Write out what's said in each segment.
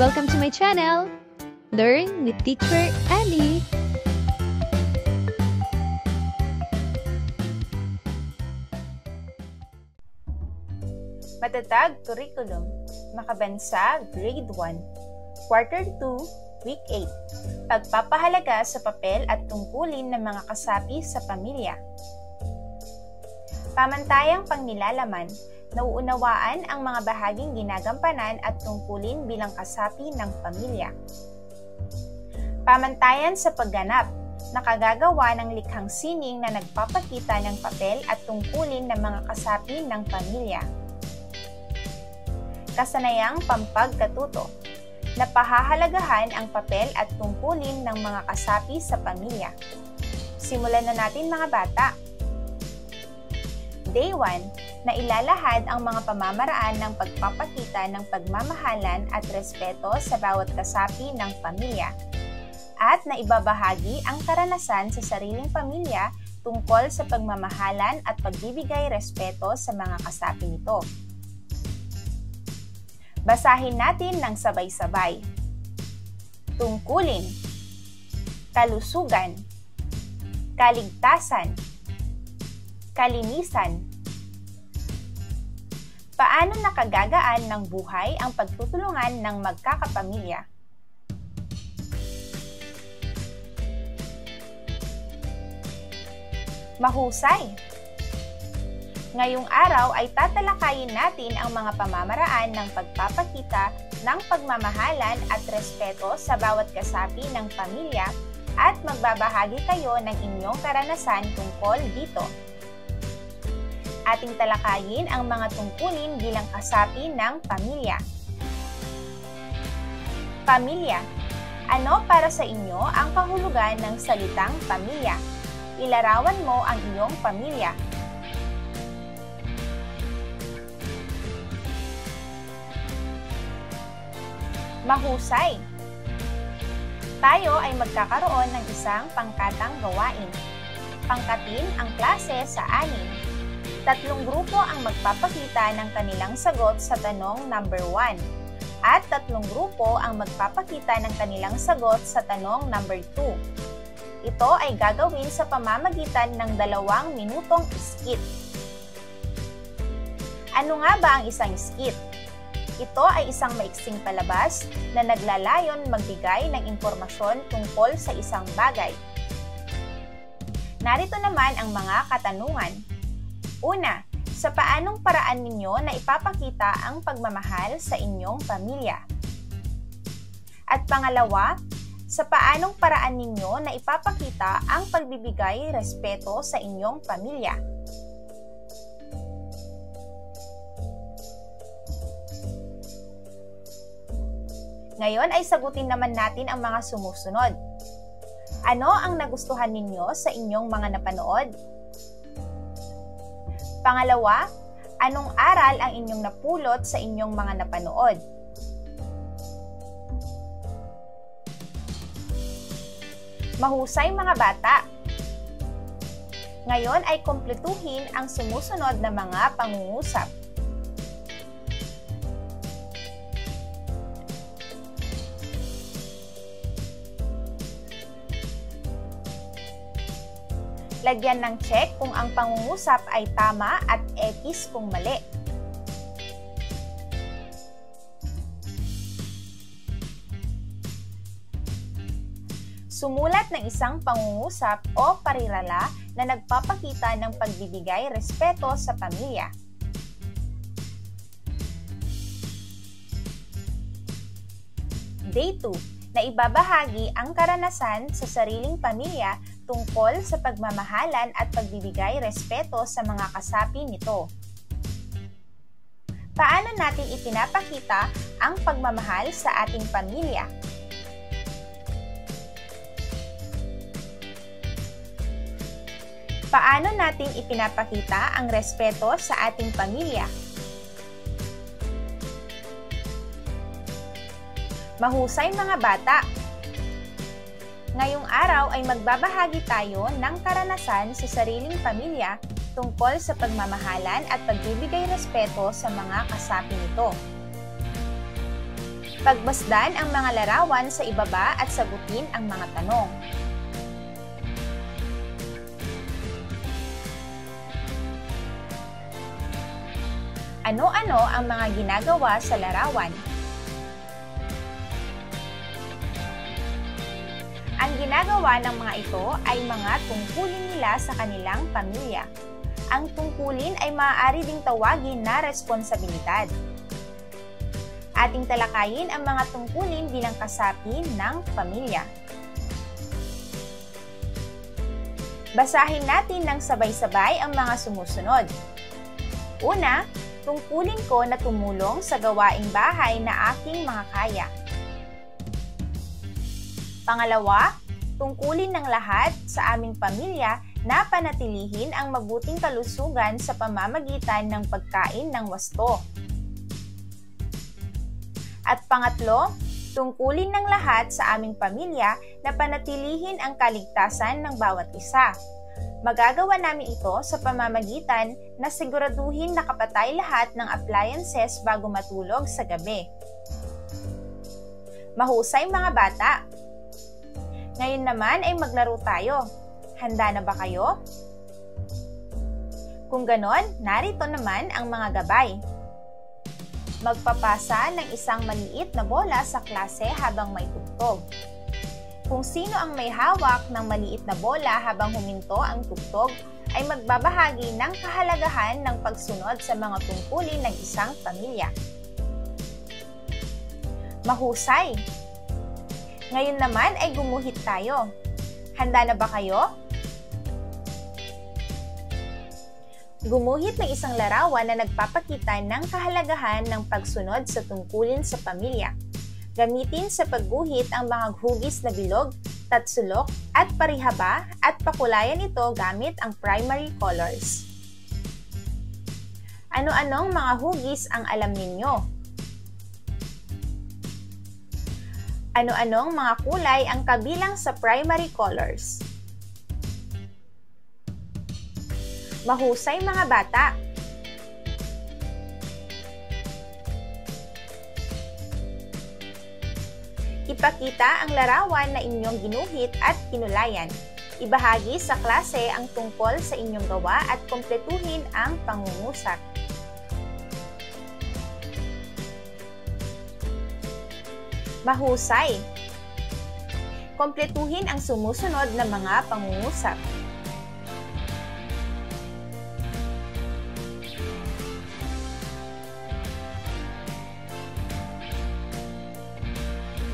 Welcome to my channel, Learn with Teacher Annie. Matatag Curriculum, Makabansa, Grade 1, Quarter 2, Week 8, Pagpapahalaga sa papel at tungkulin ng mga kasapi sa pamilya. Pamantayang pangnilalaman, nauunawaan ang mga bahaging ginagampanan at tungkulin bilang kasapi ng pamilya. Pamantayan sa pagganap, nakagagawa ng likhang sining na nagpapakita ng papel at tungkulin ng mga kasapi ng pamilya. Kasanayang pampagkatuto, napahahalagahan ang papel at tungkulin ng mga kasapi sa pamilya. Simulan na natin mga bata. Day 1, na ilalahad ang mga pamamaraan ng pagpapakita ng pagmamahalan at respeto sa bawat kasapi ng pamilya, at na ibabahagi ang karanasan sa sariling pamilya tungkol sa pagmamahalan at pagbibigay respeto sa mga kasapi nito. Basahin natin ng sabay-sabay. Tungkulin, kalusugan, kaligtasan, kalinisan. Paano nakagagaan ng buhay ang pagtutulungan ng magkakapamilya? Mahusay! Ngayong araw ay tatalakayin natin ang mga pamamaraan ng pagpapakita ng pagmamahalan at respeto sa bawat kasapi ng pamilya at magbabahagi kayo ng inyong karanasan tungkol dito. Ating talakayin ang mga tungkulin bilang kasapi ng pamilya. Pamilya. Ano para sa inyo ang kahulugan ng salitang pamilya? Ilarawan mo ang iyong pamilya. Mahusay! Tayo ay magkakaroon ng isang pangkatang gawain. Pangkatin ang klase sa 6. 3 grupo ang magpapakita ng kanilang sagot sa tanong number 1 at 3 grupo ang magpapakita ng kanilang sagot sa tanong number 2. Ito ay gagawin sa pamamagitan ng 2 minutong skit. Ano nga ba ang isang skit? Ito ay isang maiksing palabas na naglalayon magbigay ng impormasyon tungkol sa isang bagay. Narito naman ang mga katanungan. Una, sa paanong paraan ninyo na ipapakita ang pagmamahal sa inyong pamilya? At pangalawa, sa paanong paraan ninyo na ipapakita ang pagbibigay respeto sa inyong pamilya? Ngayon ay sagutin naman natin ang mga sumusunod. Ano ang nagustuhan ninyo sa inyong mga napanood? Pangalawa, anong aral ang inyong napulot sa inyong mga napanood? Mahusay mga bata! Ngayon ay kumpletuhin ang sumusunod na mga pangungusap. Lagyan ng check kung ang pangungusap ay tama at X kung mali. Sumulat ng isang pangungusap o parirala na nagpapakita ng pagbibigay respeto sa pamilya. Day 2, na ibabahagi ang karanasan sa sariling pamilya tungkol sa pagmamahalan at pagbibigay respeto sa mga kasapi nito. Paano natin ipinapakita ang pagmamahal sa ating pamilya? Paano natin ipinapakita ang respeto sa ating pamilya? Mahusay mga bata! Ngayong araw ay magbabahagi tayo ng karanasan sa sariling pamilya tungkol sa pagmamahalan at pagbibigay respeto sa mga kasapi nito. Pagbasdan ang mga larawan sa ibaba at sagutin ang mga tanong. Ano-ano ang mga ginagawa sa larawan? Ang ginagawa ng mga ito ay mga tungkulin nila sa kanilang pamilya. Ang tungkulin ay maaari ding tawagin na responsibilidad. Ating talakayin ang mga tungkulin bilang kasapi ng pamilya. Basahin natin ng sabay-sabay ang mga sumusunod. Una, tungkulin ko na tumulong sa gawaing bahay na aking mga kaya. Pangalawa, tungkulin ng lahat sa aming pamilya na panatilihin ang mabuting kalusugan sa pamamagitan ng pagkain ng wasto. At pangatlo, tungkulin ng lahat sa aming pamilya na panatilihin ang kaligtasan ng bawat isa. Magagawa namin ito sa pamamagitan na siguraduhin nakapatay lahat ng appliances bago matulog sa gabi. Mahusay mga bata! Ngayon naman ay maglaro tayo. Handa na ba kayo? Kung ganon, narito naman ang mga gabay. Magpapasa ng isang maliit na bola sa klase habang may tugtog. Kung sino ang may hawak ng maliit na bola habang huminto ang tugtog, ay magbabahagi ng kahalagahan ng pagsunod sa mga tungkulin ng isang pamilya. Mahusay! Ngayon naman ay gumuhit tayo. Handa na ba kayo? Gumuhit ng isang larawan na nagpapakita ng kahalagahan ng pagsunod sa tungkulin sa pamilya. Gamitin sa pagguhit ang mga hugis na bilog, tatsulok, at parihaba at pakulayan ito gamit ang primary colors. Ano-anong mga hugis ang alam ninyo? Ano-anong mga kulay ang kabilang sa primary colors? Mahusay mga bata! Ipakita ang larawan na inyong ginuhit at kinulayan. Ibahagi sa klase ang tungkol sa inyong gawa at kumpletuhin ang pangungusap. Mahusay! Kumpletuhin ang sumusunod na mga pangungusap.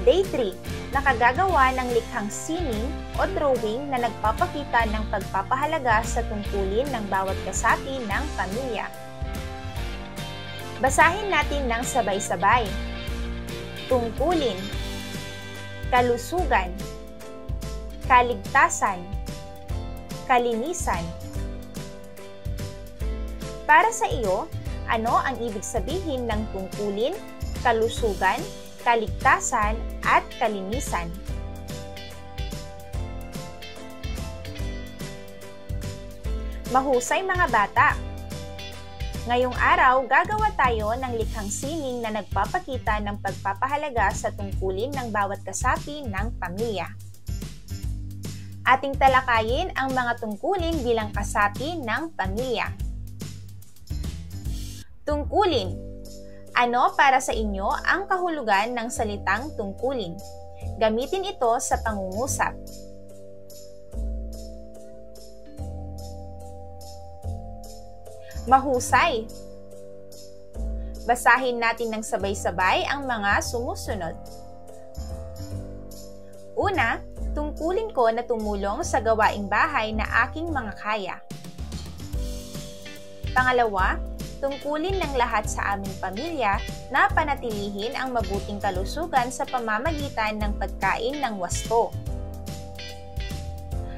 Day 3. Nakagagawa ng likhang sining o drawing na nagpapakita ng pagpapahalaga sa tungkulin ng bawat kasapi ng pamilya. Basahin natin ng sabay-sabay. Tungkulin, kalusugan, kaligtasan, kalinisan. Para sa iyo, ano ang ibig sabihin ng tungkulin, kalusugan, kaligtasan, at kalinisan? Mahusay mga bata! Ngayong araw, gagawa tayo ng likhang sining na nagpapakita ng pagpapahalaga sa tungkulin ng bawat kasapi ng pamilya. Ating talakayin ang mga tungkulin bilang kasapi ng pamilya. Tungkulin. Ano para sa inyo ang kahulugan ng salitang tungkulin? Gamitin ito sa pangungusap. Mahusay! Basahin natin ng sabay-sabay ang mga sumusunod. Una, tungkulin ko na tumulong sa gawaing bahay na aking mga kaya. Pangalawa, tungkulin ng lahat sa aming pamilya na panatilihin ang mabuting kalusugan sa pamamagitan ng pagkain ng wasto.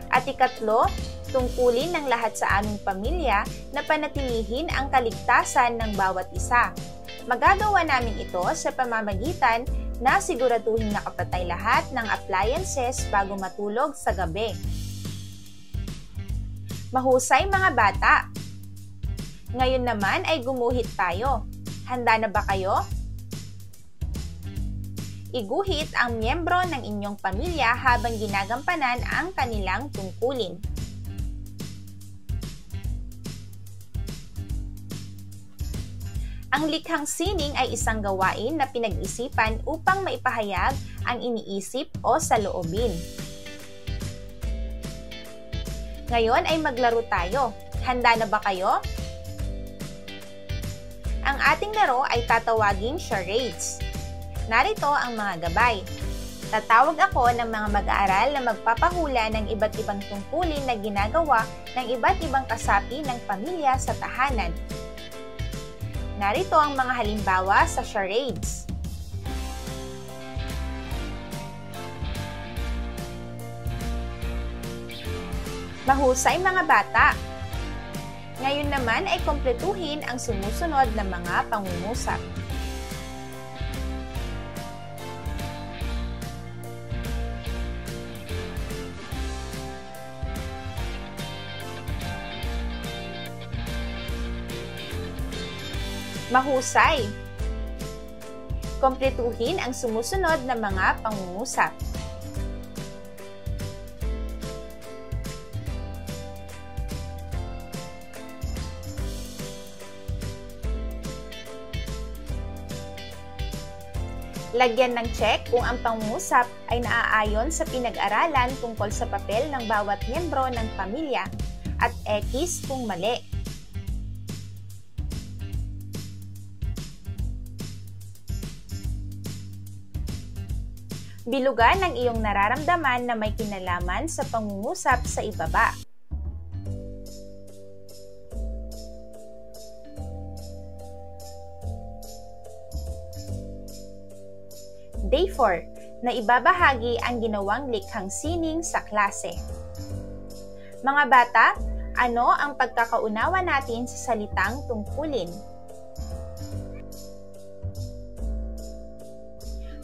At ikatlo, tungkulin ng lahat sa aming pamilya na panatilihin ang kaligtasan ng bawat isa. Magagawa namin ito sa pamamagitan na siguraduhin nakapatay lahat ng appliances bago matulog sa gabi. Mahusay mga bata! Ngayon naman ay gumuhit tayo. Handa na ba kayo? Iguhit ang miyembro ng inyong pamilya habang ginagampanan ang kanilang tungkulin. Ang likhang sining ay isang gawain na pinag-isipan upang maipahayag ang iniisip o saloobin. Ngayon ay maglaro tayo. Handa na ba kayo? Ang ating laro ay tatawaging charades. Narito ang mga gabay. Tatawag ako ng mga mag-aaral na magpapahula ng iba't ibang tungkulin na ginagawa ng iba't ibang kasapi ng pamilya sa tahanan. Narito ang mga halimbawa sa charades. Mahusay mga bata! Ngayon naman ay kumpletuhin ang sumusunod na mga pangungusap. Mahusay! Kumpletuhin ang sumusunod na mga pangungusap. Lagyan ng check kung ang pangungusap ay naaayon sa pinag-aralan tungkol sa papel ng bawat miyembro ng pamilya at X kung mali. Bilugan ang iyong nararamdaman na may kinalaman sa pangungusap sa ibaba. Day 4, na ibabahagi ang ginawang likhang sining sa klase. Mga bata, ano ang pagkakaunawa natin sa salitang tungkulin?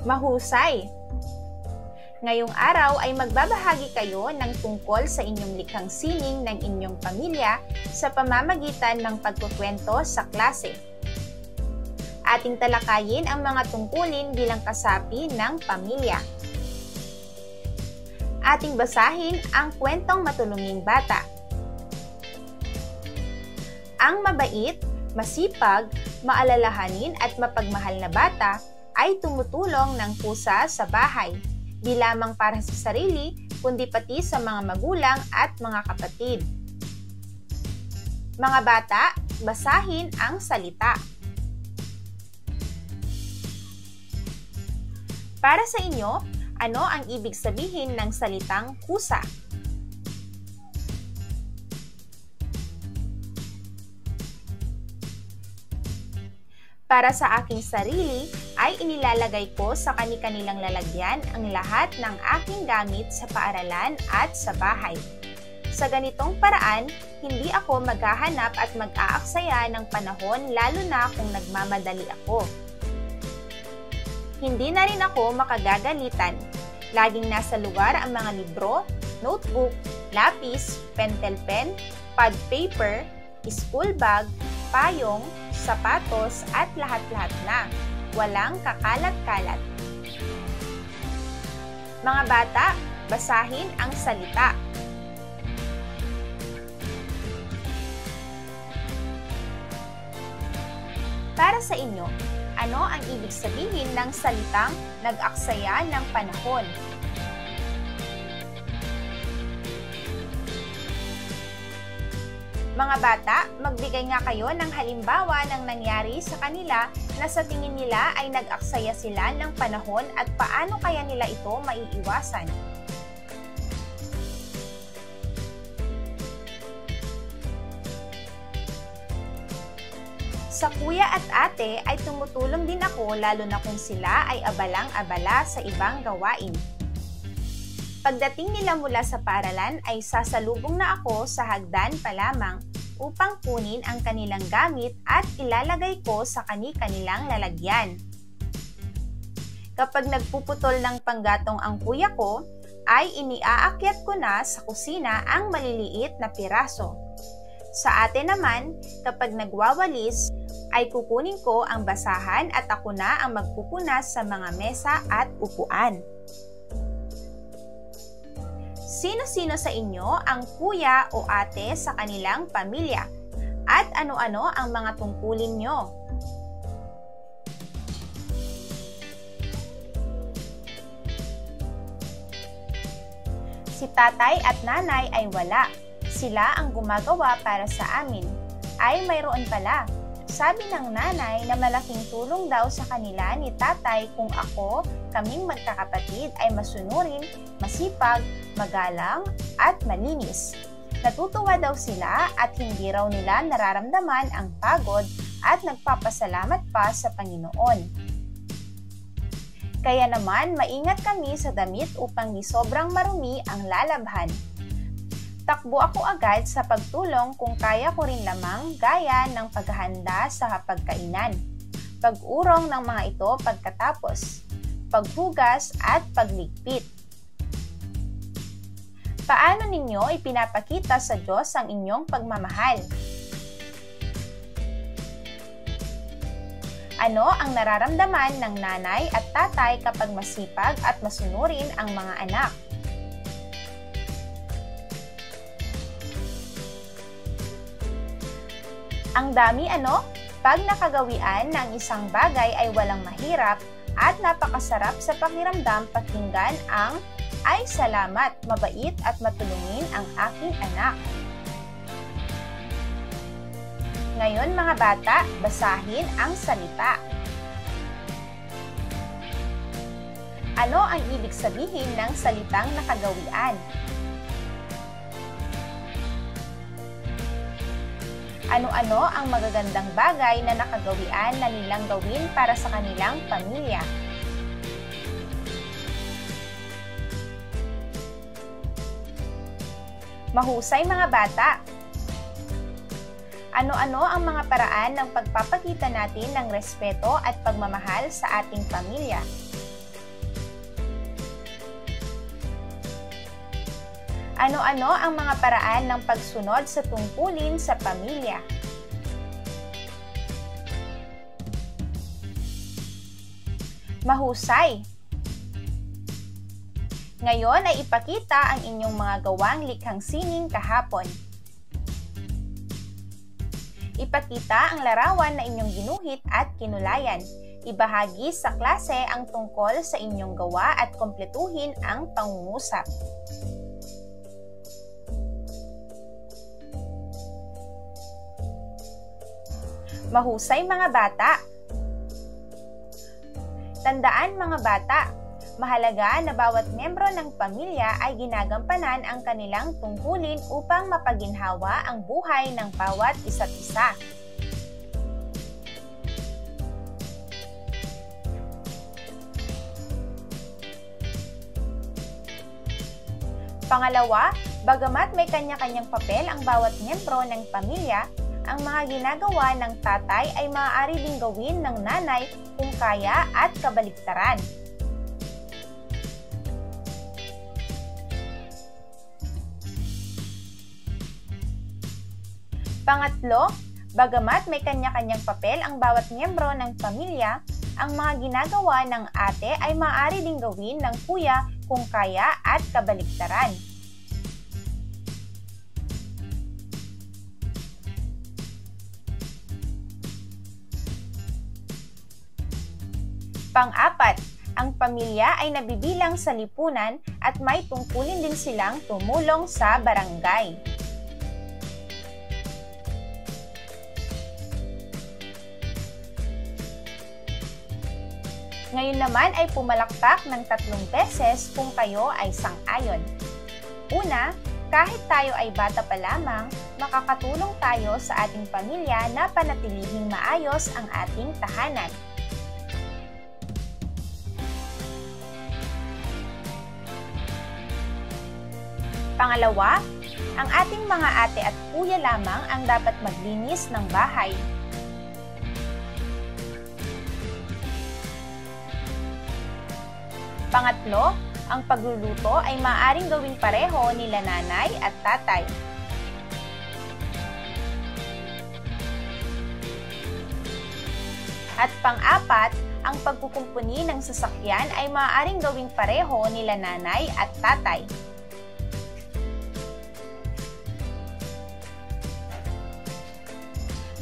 Mahusay! Ngayong araw ay magbabahagi kayo ng tungkol sa inyong likhang sining ng inyong pamilya sa pamamagitan ng pagkukwento sa klase. Ating talakayin ang mga tungkulin bilang kasapi ng pamilya. Ating basahin ang kwentong Matulunging Bata. Ang mabait, masipag, maalalahanin at mapagmahal na bata ay tumutulong ng kusa sa bahay, di lamang para sa sarili, kundi pati sa mga magulang at mga kapatid. Mga bata, basahin ang salita. Para sa inyo, ano ang ibig sabihin ng salitang kusa? Para sa aking sarili, ay inilalagay ko sa kani-kanilang lalagyan ang lahat ng aking gamit sa paaralan at sa bahay. Sa ganitong paraan, hindi ako maghahanap at mag-aaksaya ng panahon lalo na kung nagmamadali ako. Hindi na rin ako makagagalitan. Laging nasa lugar ang mga libro, notebook, lapis, pentel pen, pad paper, school bag, payong, sapatos at lahat-lahat na. Walang kakalat-kalat. Mga bata, basahin ang salita. Para sa inyo, ano ang ibig sabihin ng salitang nag-aksaya ng panahon? Mga bata, magbigay nga kayo ng halimbawa ng nangyari sa kanila na sa tingin nila ay nag-aksaya sila ng panahon at paano kaya nila ito maiiwasan. Sa kuya at ate ay tumutulong din ako lalo na kung sila ay abalang-abala sa ibang gawain. Pagdating nila mula sa paaralan ay sasalubong na ako sa hagdan pa lamang upang kunin ang kanilang gamit at ilalagay ko sa kani-kanilang lalagyan. Kapag nagpuputol ng panggatong ang kuya ko, ay iniaakyat ko na sa kusina ang maliliit na piraso. Sa ate naman, kapag nagwawalis, ay kukunin ko ang basahan at ako na ang magpupunas sa mga mesa at upuan. Sino-sino sa inyo ang kuya o ate sa kanilang pamilya? At ano-ano ang mga tungkulin nyo? Si tatay at nanay ay wala. Sila ang gumagawa para sa amin. Ay mayroon pala. Sabi ng nanay na malaking tulong daw sa kanila ni tatay kung kaming magkakapatid ay masunurin, masipag, magalang, at malinis. Natutuwa daw sila at hindi raw nila nararamdaman ang pagod at nagpapasalamat pa sa Panginoon. Kaya naman, maingat kami sa damit upang di sobrang marumi ang lalabhan. Takbo ako agad sa pagtulong kung kaya ko rin lamang gaya ng paghahanda sa hapagkainan, pag-urong ng mga ito pagkatapos, paghugas at pagligpit. Paano ninyo ipinapakita sa Diyos ang inyong pagmamahal? Ano ang nararamdaman ng nanay at tatay kapag masipag at masunurin ang mga anak? Ang dami pag nakagawian ng isang bagay ay walang mahirap at napakasarap sa pakiramdam pakinggan ang "Ay salamat, mabait at matulungin ang aking anak." Ngayon mga bata, basahin ang salita. Ano ang ibig sabihin ng salitang nakagawian? Ano-ano ang magagandang bagay na nakagawian na nilang gawin para sa kanilang pamilya? Mahusay mga bata! Ano-ano ang mga paraan ng pagpapakita natin ng respeto at pagmamahal sa ating pamilya? Ano-ano ang mga paraan ng pagsunod sa tungkulin sa pamilya? Mahusay! Ngayon ay ipakita ang inyong mga gawang likhang sining kahapon. Ipakita ang larawan na inyong ginuhit at kinulayan. Ibahagi sa klase ang tungkol sa inyong gawa at kompletuhin ang pangungusap. Mahusay mga bata! Tandaan mga bata, mahalaga na bawat membro ng pamilya ay ginagampanan ang kanilang tungkulin upang mapaginhawa ang buhay ng bawat isa't isa. Pangalawa, bagamat may kanya-kanyang papel ang bawat miyembro ng pamilya, ang mga ginagawa ng tatay ay maaari ding gawin ng nanay kung kaya at kabaligtaran. Pangatlo, bagamat may kanya-kanyang papel ang bawat miyembro ng pamilya, ang mga ginagawa ng ate ay maaari ding gawin ng kuya kung kaya at kabaligtaran. Pang-apat, ang pamilya ay nabibilang sa lipunan at may tungkulin din silang tumulong sa barangay. Ngayon naman ay pumalakpak ng 3 beses kung kayo ay sang-ayon. Una, kahit tayo ay bata pa lamang, makakatulong tayo sa ating pamilya na panatilihing maayos ang ating tahanan. Pangalawa, ang ating mga ate at kuya lamang ang dapat maglinis ng bahay. Pangatlo, ang pagluluto ay maaaring gawing pareho nila nanay at tatay. At pang-apat, ang pagkukumpuni ng sasakyan ay maaaring gawing pareho nila nanay at tatay.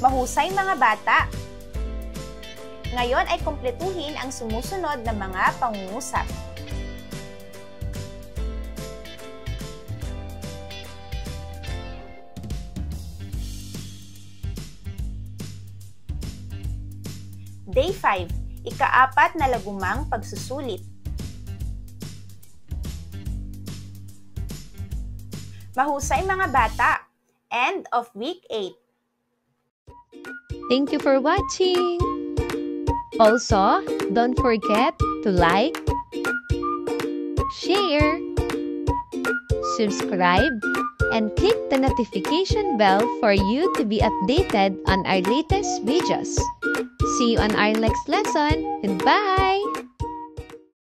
Mahusay mga bata! Ngayon ay kumpletuhin ang sumusunod na mga pangungusap. Day 5, ika-4 na lagumang pagsusulit. Mahusay mga bata! End of week 8. Thank you for watching! Also, don't forget to like, share, subscribe, and click the notification bell for you to be updated on our latest videos. See you on our next lesson. Goodbye!